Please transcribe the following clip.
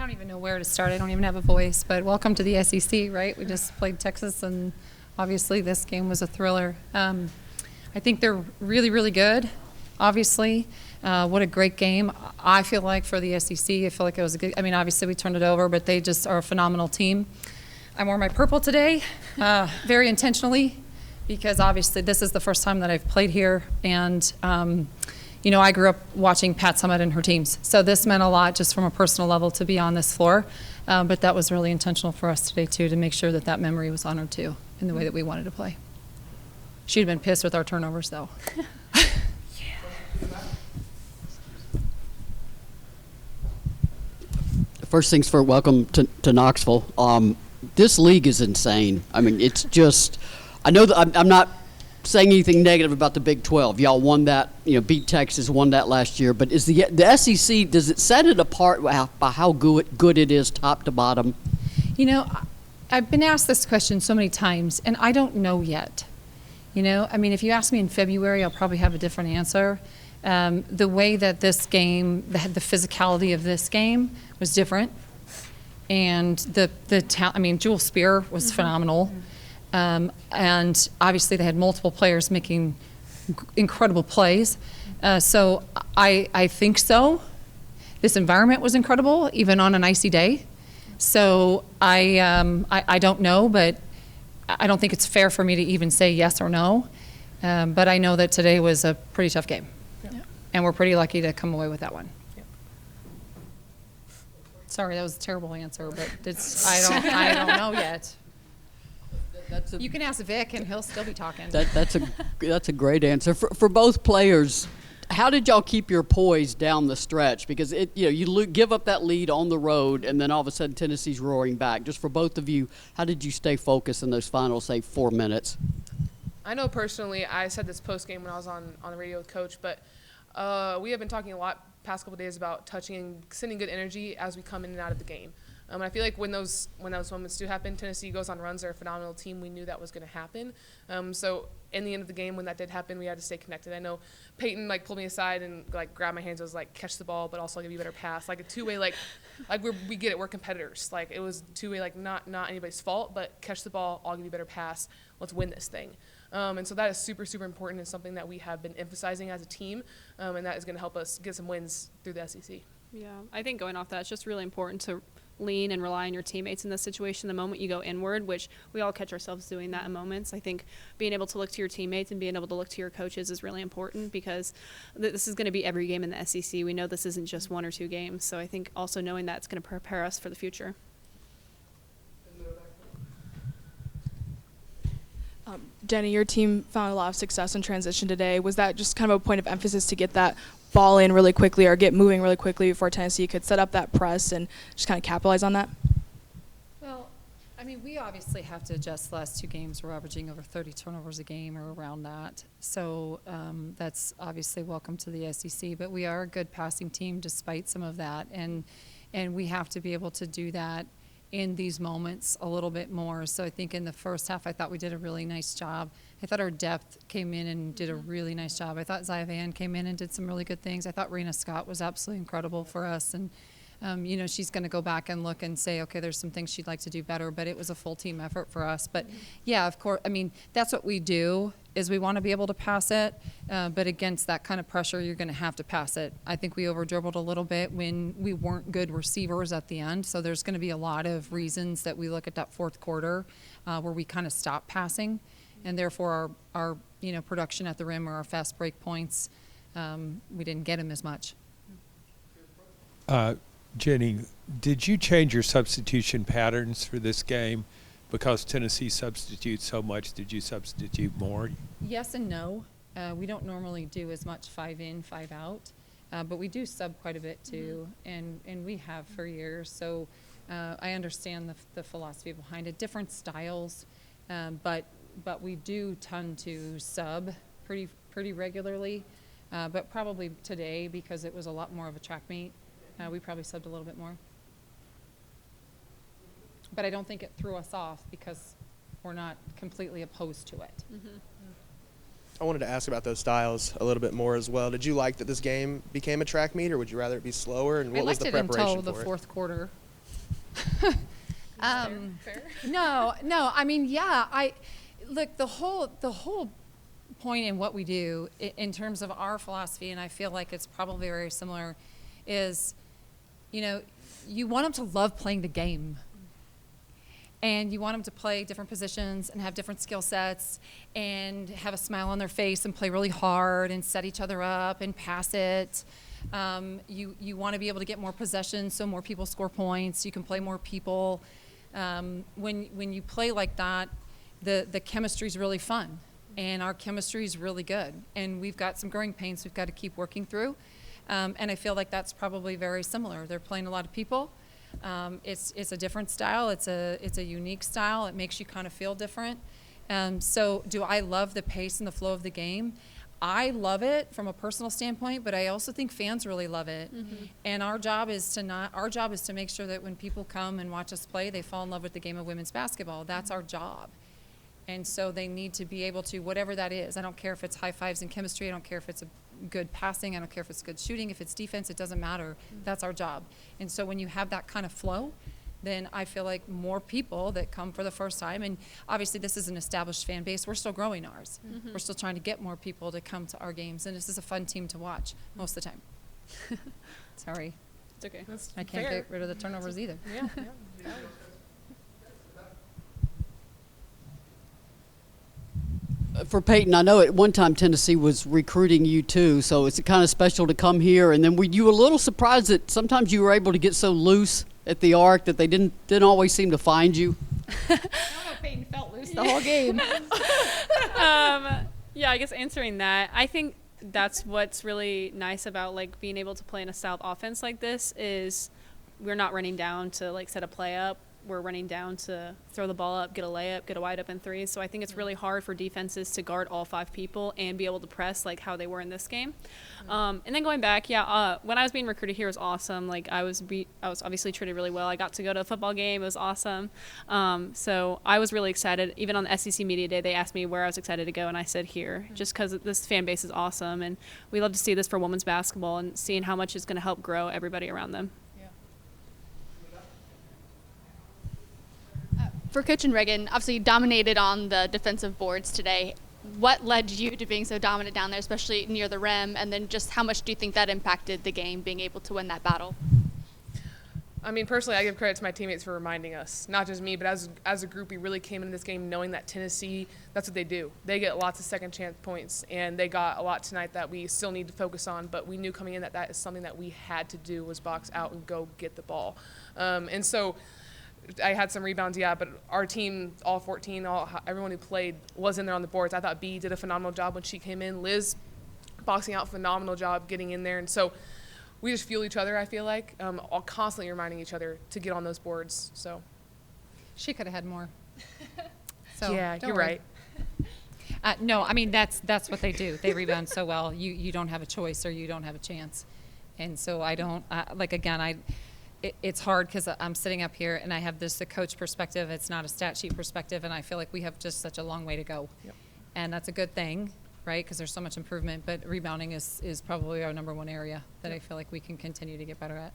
don't even know where to start. I don't even have a voice, but welcome to the SEC, right? We just played Texas, and obviously this game was a thriller. I think they're really, really good, obviously. What a great game. I feel like for the SEC, I feel like it was a good, I mean, obviously we turned it over, but they just are a phenomenal team. I wore my purple today, very intentionally, because obviously this is the first time that I've played here, and you know, I grew up watching Pat Summitt and her teams, so this meant a lot just from a personal level to be on this floor, but that was really intentional for us today too, to make sure that that memory was honored too in the way that we wanted to play. She'd have been pissed with our turnovers though. First things first, welcome to Knoxville. This league is insane. I mean, it's just, I know that I'm not saying anything negative about the Big 12. Y'all won that, you know, beat Texas, won that last year. But is the SEC, does it set it apart by how good it is top to bottom? You know, I've been asked this question so many times, and I don't know yet. You know, I mean, if you ask me in February, I'll probably have a different answer. The way that this game, the physicality of this game was different. And I mean, Jewel Spear was phenomenal. And obviously they had multiple players making incredible plays. So I think so. This environment was incredible, even on an icy day. So I don't know, but I don't think it's fair for me to even say yes or no. But I know that today was a pretty tough game. Yeah. And we're pretty lucky to come away with that one. Yeah. Sorry, that was a terrible answer, but I don't know yet. You can ask Vic, and he'll still be talking. That's a great answer for both players. How did y'all keep your poise down the stretch? Because you give up that lead on the road, and then all of a sudden Tennessee's roaring back. Just for both of you, how did you stay focused in those final, say, 4 minutes? I know personally, I said this post game when I was on the radio with Coach, but we have been talking a lot past couple days about touching and sending good energy as we come in and out of the game. And I feel like when those moments do happen, Tennessee goes on runs. They're a phenomenal team. We knew that was going to happen. So in the end of the game, when that did happen, we had to stay connected. I know Payton pulled me aside and grabbed my hands. I was like, catch the ball, but also I'll give you a better pass. Like a two-way, we get it. We're competitors. It was two-way, not anybody's fault, but catch the ball. I'll give you a better pass. Let's win this thing. And so that is super, super important and something that we have been emphasizing as a team, and that is going to help us get some wins through the SEC. Yeah, I think going off that, it's just really important to lean and rely on your teammates in this situation the moment you go inward, which we all catch ourselves doing that in moments. I think being able to look to your teammates and being able to look to your coaches is really important, because this is going to be every game in the SEC. We know this isn't just 1 or 2 games, so I think also knowing that it's going to prepare us for the future. Jennie, your team found a lot of success in transition today. Was that just kind of a point of emphasis to get that ball in really quickly or get moving really quickly before Tennessee could set up that press and just kind of capitalize on that? Well, I mean, we obviously have to adjust the last 2 games. We're averaging over 30 turnovers a game or around that. So that's obviously welcome to the SEC. But we are a good passing team despite some of that. And we have to be able to do that in these moments a little bit more. So I think in the first half, I thought we did a really nice job. I thought our depth came in and did a really nice job. I thought Zia Van came in and did some really good things. I thought Raina Scott was absolutely incredible for us. And, she's going to go back and look and say, okay, there's some things she'd like to do better, but it was a full team effort for us. But yeah, of course, I mean, that's what we do, is we want to be able to pass it, but against that kind of pressure, you're going to have to pass it. I think we over-dribbled a little bit when we weren't good receivers at the end, so there's going to be a lot of reasons that we look at that fourth quarter where we kind of stop passing, and therefore our production at the rim or our fast break points, we didn't get them as much. Jennie, did you change your substitution patterns for this game? Because Tennessee substitutes so much, did you substitute more? Yes and no. We don't normally do as much 5 in, 5 out, but we do sub quite a bit too, and we have for years. So I understand the philosophy behind it. Different styles, but we do tend to sub pretty regularly. But probably today, because it was a lot more of a track meet, we probably subbed a little bit more. But I don't think it threw us off because we're not completely opposed to it. Mm-hmm. I wanted to ask about those styles a little bit more as well. Did you like that this game became a track meet, or would you rather it be slower? And what was the preparation for it? I liked it until the fourth quarter. Fair? No. I mean, yeah. Look, the whole point in what we do in terms of our philosophy, and I feel like it's probably very similar, is, you want them to love playing the game. And you want them to play different positions and have different skill sets and have a smile on their face and play really hard and set each other up and pass it. You want to be able to get more possessions so more people score points. You can play more people. When you play like that, the chemistry is really fun. And our chemistry is really good. And we've got some growing pains we've got to keep working through. And I feel like that's probably very similar. They're playing a lot of people. It's a different style. It's a unique style. It makes you kind of feel different. So do I love the pace and the flow of the game? I love it from a personal standpoint, but I also think fans really love it. Mm-hmm. And our job is to make sure that when people come and watch us play, they fall in love with the game of women's basketball. That's our job. And so they need to be able to, whatever that is. I don't care if it's high fives and chemistry. I don't care if it's a good passing. I don't care if it's good shooting. If it's defense, it doesn't matter. That's our job. And so when you have that kind of flow, then I feel like more people that come for the first time, and obviously this is an established fan base, we're still growing ours. Mm-hmm. We're still trying to get more people to come to our games, and this is a fun team to watch most of the time. Sorry. It's okay. That's I can't fair. get rid of the turnovers either. Yeah. For Payton, I know at one time Tennessee was recruiting you too, so it's kind of special to come here. And then were you a little surprised that sometimes you were able to get so loose at the arc that they didn't always seem to find you? I don't know if Payton felt loose the whole game. Yeah, I guess answering that, I think that's what's really nice about like being able to play in a style of offense like this is we're not running down to like set a play up. We're running down to throw the ball up, get a layup, get a wide open three. So I think it's really hard for defenses to guard all 5 people and be able to press like how they were in this game. And then going back, when I was being recruited here, it was awesome. Like I was obviously treated really well. I got to go to a football game. It was awesome. So I was really excited. Even on the SEC Media Day, they asked me where I was excited to go, and I said here, just because this fan base is awesome. And we love to see this for women's basketball and seeing how much it's going to help grow everybody around them. For Coach and Raegan, obviously you dominated on the defensive boards today. What led you to being so dominant down there, especially near the rim? And then just how much do you think that impacted the game, being able to win that battle? I mean, personally, I give credit to my teammates for reminding us, not just me, but as a group, we really came into this game knowing that Tennessee, that's what they do. They get lots of second chance points, and they got a lot tonight that we still need to focus on, but we knew coming in that is something that we had to do was box out and go get the ball. And so I had some rebounds, but our team, all 14, everyone who played was in there on the boards. I thought B did a phenomenal job when she came in. Liz, boxing out, phenomenal job getting in there. And so we just fuel each other, I feel like, all constantly reminding each other to get on those boards. So She could have had more. So yeah, don't you're worry. right. No, I mean, that's what they do. They rebound so well. You don't have a choice or you don't have a chance. And so I don't, it's hard because I'm sitting up here and I have the coach perspective. It's not a stat sheet perspective, and I feel like we have just such a long way to go. Yep. And that's a good thing, right, because there's so much improvement. But rebounding is probably our number one area that I feel like we can continue to get better at.